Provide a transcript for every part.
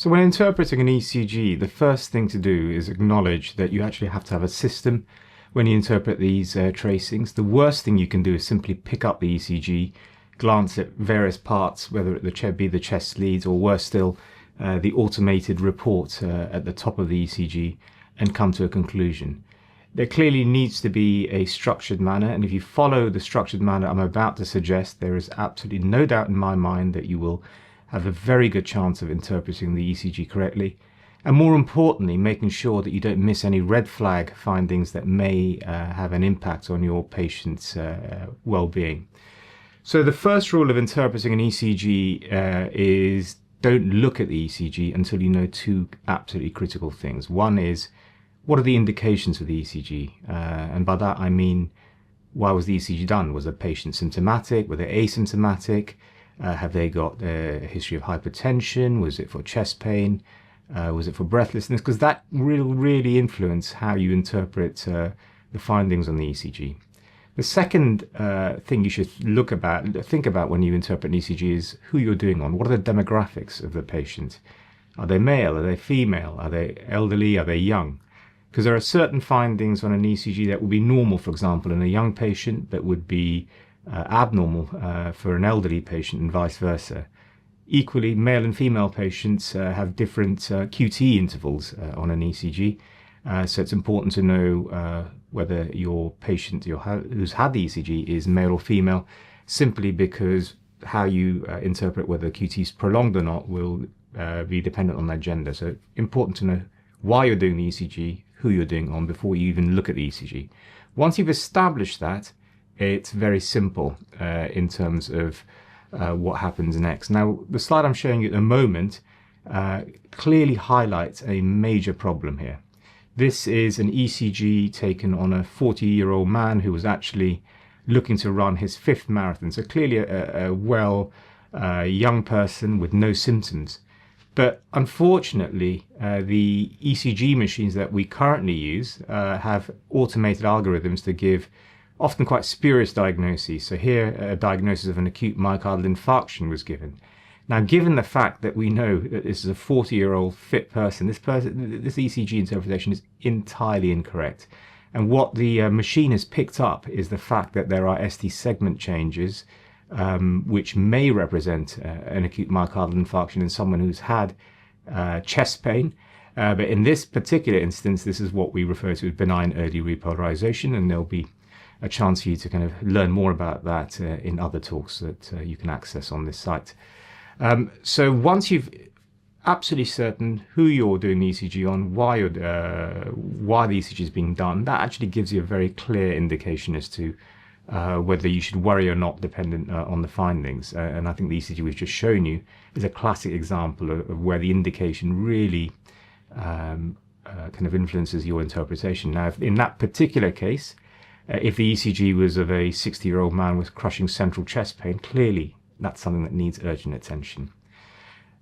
So when interpreting an ECG, the first thing to do is acknowledge that you actually have to have a system when you interpret these tracings. The worst thing you can do is simply pick up the ECG, glance at various parts, whether it be the chest leads or worse still, the automated report at the top of the ECG, and come to a conclusion. There clearly needs to be a structured manner, and if you follow the structured manner I'm about to suggest, there is absolutely no doubt in my mind that you will have a very good chance of interpreting the ECG correctly, and more importantly, making sure that you don't miss any red flag findings that may have an impact on your patient's well-being. So the first rule of interpreting an ECG is don't look at the ECG until you know two absolutely critical things. One is, what are the indications for the ECG? And by that I mean, why was the ECG done? Was the patient symptomatic? Were they asymptomatic? Have they got a history of hypertension? Was it for chest pain? Was it for breathlessness? Because that will really influence how you interpret the findings on the ECG. The second thing you should think about when you interpret an ECG is who you're doing on. What are the demographics of the patient? Are they male? Are they female? Are they elderly? Are they young? Because there are certain findings on an ECG that would be normal, for example, in a young patient, that would be abnormal for an elderly patient, and vice versa. Equally, male and female patients have different QT intervals on an ECG, so it's important to know whether your patient who's had the ECG is male or female, simply because how you interpret whether QT is prolonged or not will be dependent on their gender. So important to know why you're doing the ECG, who you're doing on, before you even look at the ECG. Once you've established that, it's very simple in terms of what happens next. Now, the slide I'm showing you at the moment clearly highlights a major problem here. This is an ECG taken on a 40-year-old man who was actually looking to run his 5th marathon. So clearly a young person with no symptoms. But unfortunately, the ECG machines that we currently use have automated algorithms to give often quite spurious diagnoses. So here, a diagnosis of an acute myocardial infarction was given. Now, given the fact that we know that this is a 40-year-old fit person, this ECG interpretation is entirely incorrect. And what the machine has picked up is the fact that there are ST segment changes, which may represent an acute myocardial infarction in someone who's had chest pain. But in this particular instance, this is what we refer to as benign early repolarization, and there'll be a chance for you to kind of learn more about that in other talks that you can access on this site. So once you've absolutely certain who you're doing the ECG on, why the ECG is being done, that actually gives you a very clear indication as to whether you should worry or not, dependent on the findings. And I think the ECG we've just shown you is a classic example of where the indication really kind of influences your interpretation. Now, in that particular case, if the ECG was of a 60-year-old man with crushing central chest pain, clearly that's something that needs urgent attention.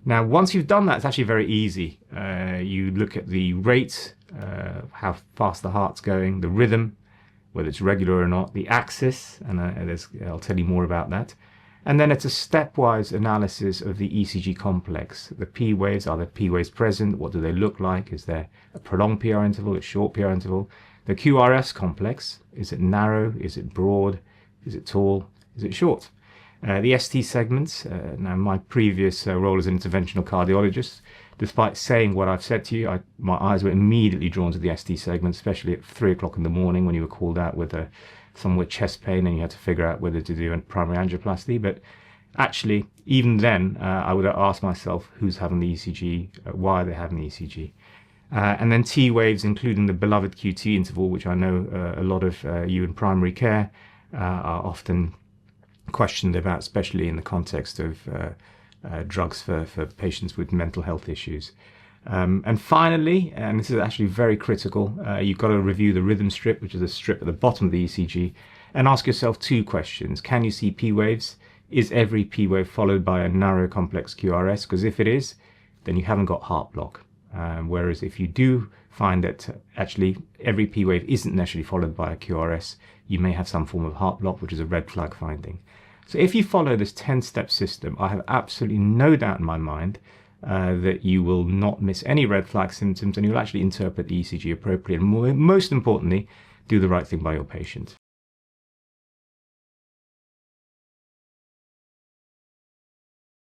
Now, once you've done that, it's actually very easy. You look at the rate, how fast the heart's going, the rhythm, whether it's regular or not, the axis, and I'll tell you more about that. And then it's a stepwise analysis of the ECG complex. The P waves, are there P waves present? What do they look like? Is there a prolonged PR interval, a short PR interval? The QRS complex, is it narrow? Is it broad? Is it tall? Is it short? The ST segments, now my previous role as an interventional cardiologist, despite saying what I've said to you, my eyes were immediately drawn to the ST segments, especially at 3 o'clock in the morning when you were called out with someone with chest pain and you had to figure out whether to do a primary angioplasty. But actually, even then, I would have asked myself who's having the ECG, why are they having the ECG? And then T waves, including the beloved QT interval, which I know a lot of you in primary care are often questioned about, especially in the context of drugs for patients with mental health issues. And finally, and this is actually very critical, you've got to review the rhythm strip, which is a strip at the bottom of the ECG, and ask yourself 2 questions. Can you see P waves? Is every P wave followed by a narrow complex QRS? Because if it is, then you haven't got heart block. Whereas if you do find that actually every P wave isn't necessarily followed by a QRS, you may have some form of heart block, which is a red flag finding. So if you follow this 10-step system, I have absolutely no doubt in my mind that you will not miss any red flag symptoms, and you'll actually interpret the ECG appropriately, and most importantly, do the right thing by your patient.